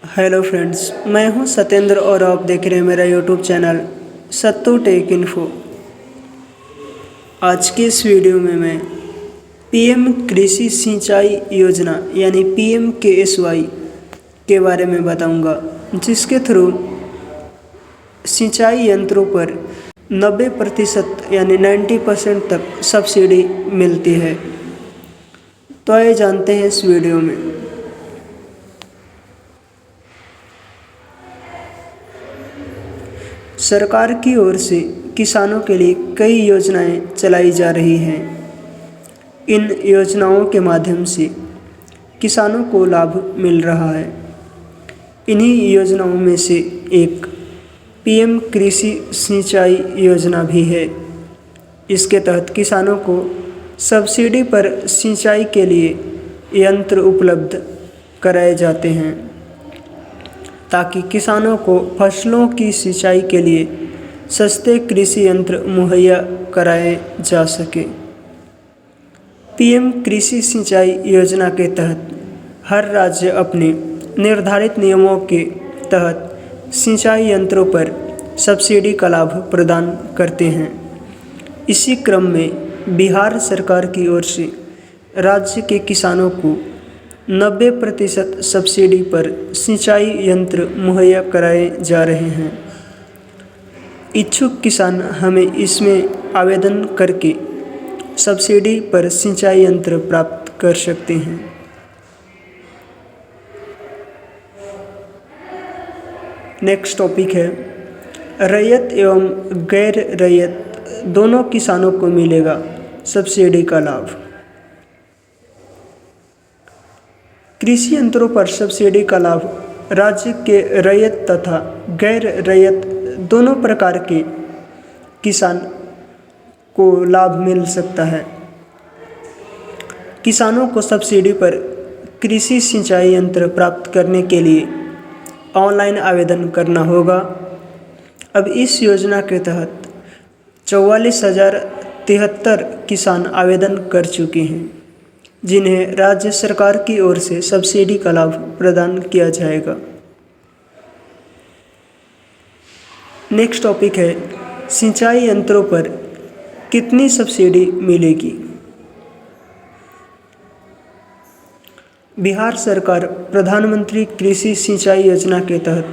Hello friends, मैं हूं सत्येंद्र और आप देख रहे हैं मेरा यूट्यूब चैनल सत्तू टेक इन्फो। आज के इस वीडियो में मैं पीएम कृषि सिंचाई योजना यानी PMKSY के बारे में बताऊंगा, जिसके थ्रू सिंचाई यंत्रों पर 90% यानी 90% तक सब्सिडी मिलती है। तो आइए जानते हैं इस वीडियो में। सरकार की ओर से किसानों के लिए कई योजनाएं चलाई जा रही हैं। इन योजनाओं के माध्यम से किसानों को लाभ मिल रहा है। इन्हीं योजनाओं में से एक PM कृषि सिंचाई योजना भी है। इसके तहत किसानों को सब्सिडी पर सिंचाई के लिए यंत्र उपलब्ध कराए जाते हैं, ताकि किसानों को फसलों की सिंचाई के लिए सस्ते कृषि यंत्र मुहैया कराए जा सके। PM कृषि सिंचाई योजना के तहत हर राज्य अपने निर्धारित नियमों के तहत सिंचाई यंत्रों पर सब्सिडी का लाभ प्रदान करते हैं। इसी क्रम में बिहार सरकार की ओर से राज्य के किसानों को 90% सब्सिडी पर सिंचाई यंत्र मुहैया कराए जा रहे हैं। इच्छुक किसान हमें इसमें आवेदन करके सब्सिडी पर सिंचाई यंत्र प्राप्त कर सकते हैं। नेक्स्ट टॉपिक है रैयत एवं गैर रैयत दोनों किसानों को मिलेगा सब्सिडी का लाभ। कृषि यंत्रों पर सब्सिडी का लाभ राज्य के रैयत तथा गैर रैयत दोनों प्रकार के किसान को लाभ मिल सकता है। किसानों को सब्सिडी पर कृषि सिंचाई यंत्र प्राप्त करने के लिए ऑनलाइन आवेदन करना होगा। अब इस योजना के तहत 44,073 किसान आवेदन कर चुके हैं, जिन्हें राज्य सरकार की ओर से सब्सिडी का लाभ प्रदान किया जाएगा। नेक्स्ट टॉपिक है सिंचाई यंत्रों पर कितनी सब्सिडी मिलेगी। बिहार सरकार प्रधानमंत्री कृषि सिंचाई योजना के तहत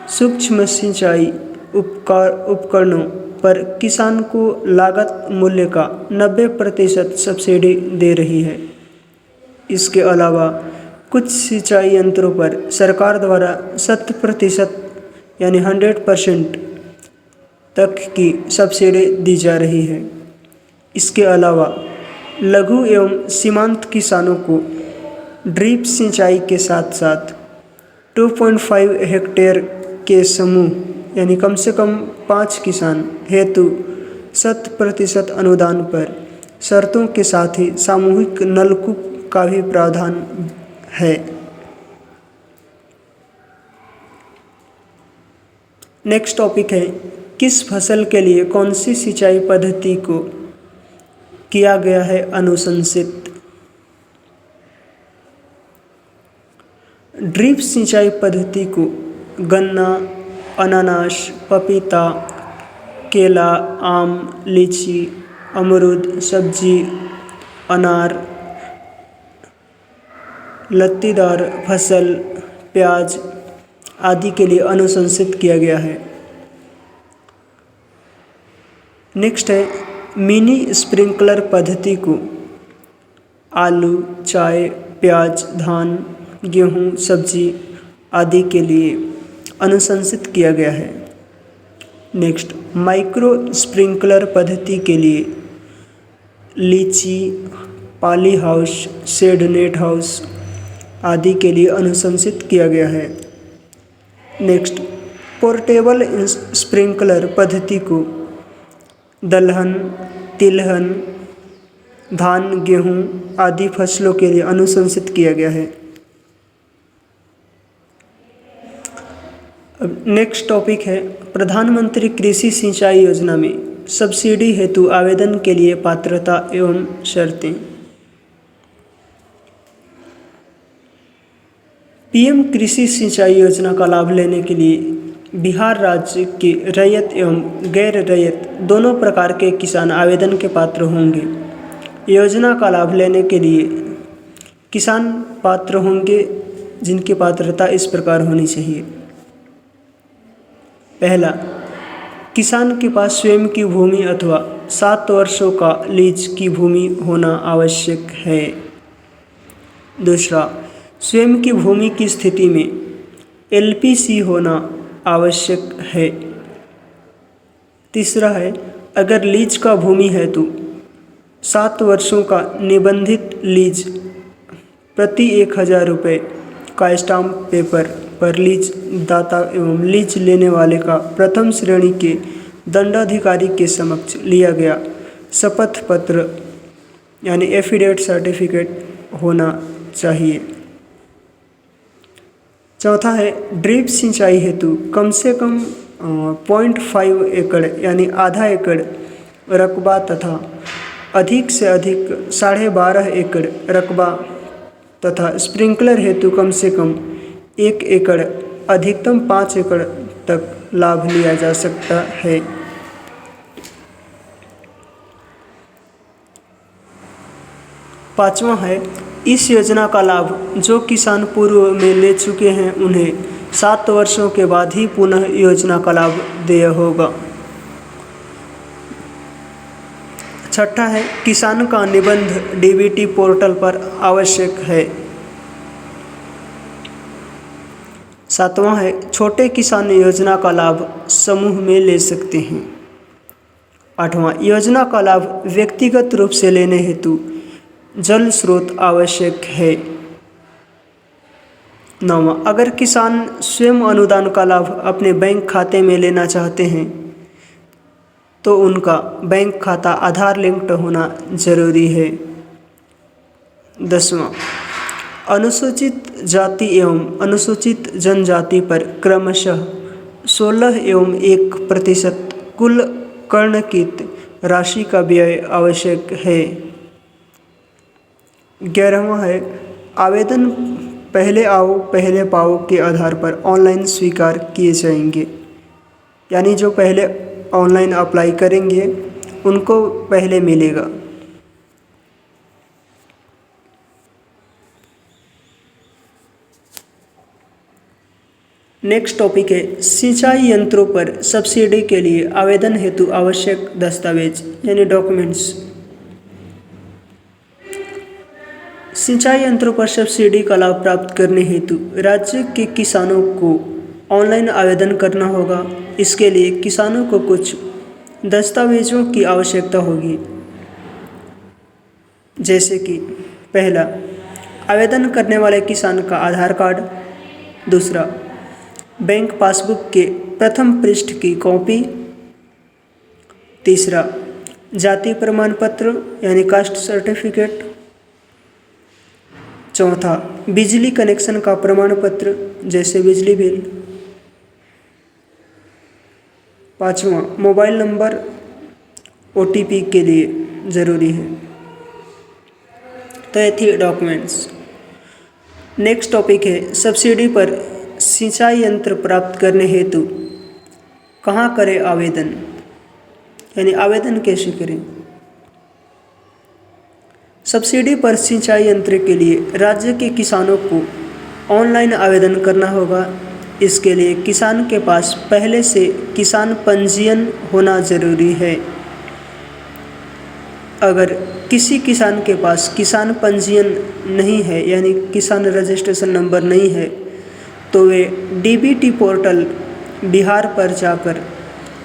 सूक्ष्म सिंचाई उपकरणों पर किसान को लागत मूल्य का 90% सब्सिडी दे रही है। इसके अलावा कुछ सिंचाई यंत्रों पर सरकार द्वारा 100% यानी 100% तक की सब्सिडी दी जा रही है। इसके अलावा लघु एवं सीमांत किसानों को ड्रिप सिंचाई के साथ साथ 2.5 हेक्टेयर के समूह यानी कम से कम 5 किसान हेतु 100% अनुदान पर शर्तों के साथ ही सामूहिक नलकूप का भी प्रावधान है। नेक्स्ट टॉपिक है किस फसल के लिए कौन सी सिंचाई पद्धति को किया गया है अनुशंसित। ड्रिप सिंचाई पद्धति को गन्ना, अनानास, पपीता, केला, आम, लीची, अमरूद, सब्जी, अनार, लत्तीदार फसल, प्याज आदि के लिए अनुशंसित किया गया है। नेक्स्ट है मिनी स्प्रिंकलर पद्धति को आलू, चाय, प्याज, धान, गेहूं, सब्जी आदि के लिए अनुशंसित किया गया है। नेक्स्ट माइक्रो स्प्रिंकलर पद्धति के लिए litchi, poly house, shade net house आदि के लिए अनुशंसित किया गया है। नेक्स्ट पोर्टेबल स्प्रिंकलर पद्धति को दलहन, तिलहन, धान, गेहूं आदि फसलों के लिए अनुशंसित किया गया है। अब नेक्स्ट टॉपिक है प्रधानमंत्री कृषि सिंचाई योजना में सब्सिडी हेतु आवेदन के लिए पात्रता एवं शर्तें। पीएम कृषि सिंचाई योजना का लाभ लेने के लिए बिहार राज्य के रैयत एवं गैर रैयत दोनों प्रकार के किसान आवेदन के पात्र होंगे। योजना का लाभ लेने के लिए किसान पात्र होंगे जिनकी पात्रता इस प्रकार होनी चाहिए। पहला, किसान के पास स्वयं की भूमि अथवा 7 वर्षों का लीज की भूमि होना आवश्यक है। दूसरा, स्वयं की भूमि की स्थिति में एलपीसी होना आवश्यक है। तीसरा है, अगर लीज का भूमि है तो 7 वर्षों का निबंधित लीज प्रति 1000 रुपये का स्टाम्प पेपर पर लीज दाता एवं लीज लेने वाले का प्रथम श्रेणी के दंडाधिकारी के समक्ष लिया गया शपथ पत्र यानी एफिडेविट सर्टिफिकेट होना चाहिए। चौथा है, ड्रिप सिंचाई हेतु कम से कम 0.5 एकड़ यानी आधा एकड़ रकबा तथा अधिक से अधिक 12.5 एकड़ रकबा तथा स्प्रिंकलर हेतु कम से कम 1 एकड़ अधिकतम 5 एकड़ तक लाभ लिया जा सकता है। पाँचवा है, इस योजना का लाभ जो किसान पूर्व में ले चुके हैं उन्हें 7 वर्षों के बाद ही पुनः योजना का लाभ देय होगा। छठा है, किसान का निबंध डीबीटी पोर्टल पर आवश्यक है। सातवां है, छोटे किसान योजना का लाभ समूह में ले सकते हैं। आठवां, योजना का लाभ व्यक्तिगत रूप से लेने हेतु जल स्रोत आवश्यक है। नौवां, अगर किसान स्वयं अनुदान का लाभ अपने बैंक खाते में लेना चाहते हैं तो उनका बैंक खाता आधार लिंक्ड होना जरूरी है। 10वां, अनुसूचित जाति एवं अनुसूचित जनजाति पर क्रमशः 16 एवं 1% कुल कर्णकित राशि का व्यय आवश्यक है। 11वां है, आवेदन पहले आओ पहले पाओ के आधार पर ऑनलाइन स्वीकार किए जाएंगे, यानी जो पहले ऑनलाइन अप्लाई करेंगे उनको पहले मिलेगा। नेक्स्ट टॉपिक है, सिंचाई यंत्रों पर सब्सिडी के लिए आवेदन हेतु आवश्यक दस्तावेज यानी डॉक्यूमेंट्स। सिंचाई यंत्रों पर सब्सिडी का लाभ प्राप्त करने हेतु राज्य के किसानों को ऑनलाइन आवेदन करना होगा। इसके लिए किसानों को कुछ दस्तावेजों की आवश्यकता होगी, जैसे कि पहला, आवेदन करने वाले किसान का आधार कार्ड। दूसरा, बैंक पासबुक के प्रथम पृष्ठ की कॉपी। तीसरा, जाति प्रमाण पत्र यानी कास्ट सर्टिफिकेट। चौथा, बिजली कनेक्शन का प्रमाण पत्र जैसे बिजली बिल। पाँचवा, मोबाइल नंबर OTP के लिए ज़रूरी है। तो ये थी डॉक्यूमेंट्स। नेक्स्ट टॉपिक है, सब्सिडी पर सिंचाई यंत्र प्राप्त करने हेतु कहाँ करें आवेदन, यानी आवेदन कैसे करें। सब्सिडी पर सिंचाई यंत्र के लिए राज्य के किसानों को ऑनलाइन आवेदन करना होगा। इसके लिए किसान के पास पहले से किसान पंजीयन होना ज़रूरी है। अगर किसी किसान के पास किसान पंजीयन नहीं है यानी किसान रजिस्ट्रेशन नंबर नहीं है तो वे डीबीटी पोर्टल बिहार पर जाकर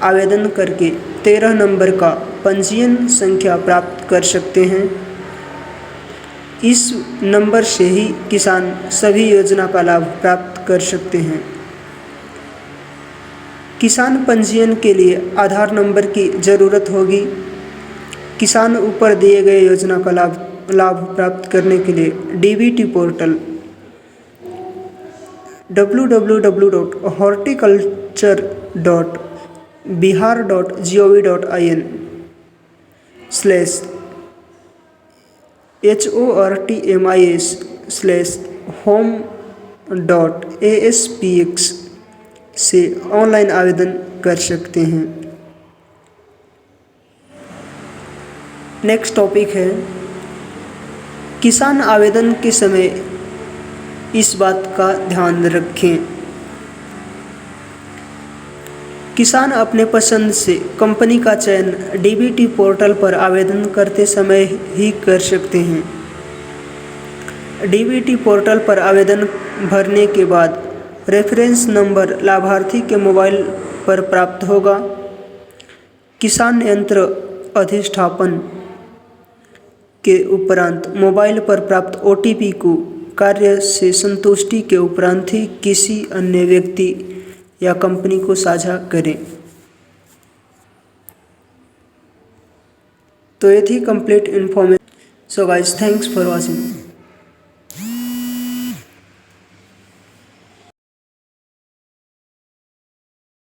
आवेदन करके 13 नंबर का पंजीयन संख्या प्राप्त कर सकते हैं। इस नंबर से ही किसान सभी योजना का लाभ प्राप्त कर सकते हैं। किसान पंजीयन के लिए आधार नंबर की ज़रूरत होगी। किसान ऊपर दिए गए योजना का लाभ प्राप्त करने के लिए डीबीटी पोर्टल www.horticulture.bihar.gov.in/hortmis/home www.kisan.aspx से ऑनलाइन आवेदन कर सकते हैं। नेक्स्ट टॉपिक है किसान आवेदन के समय इस बात का ध्यान रखें। किसान अपने पसंद से कंपनी का चयन डीबीटी पोर्टल पर आवेदन करते समय ही कर सकते हैं। डीबीटी पोर्टल पर आवेदन भरने के बाद रेफरेंस नंबर लाभार्थी के मोबाइल पर प्राप्त होगा। किसान यंत्र अधिष्ठापन के उपरांत मोबाइल पर प्राप्त ओटीपी को कार्य से संतुष्टि के उपरांत ही किसी अन्य व्यक्ति या कंपनी को साझा करें। तो ये थी complete information. So guys, thanks for watching.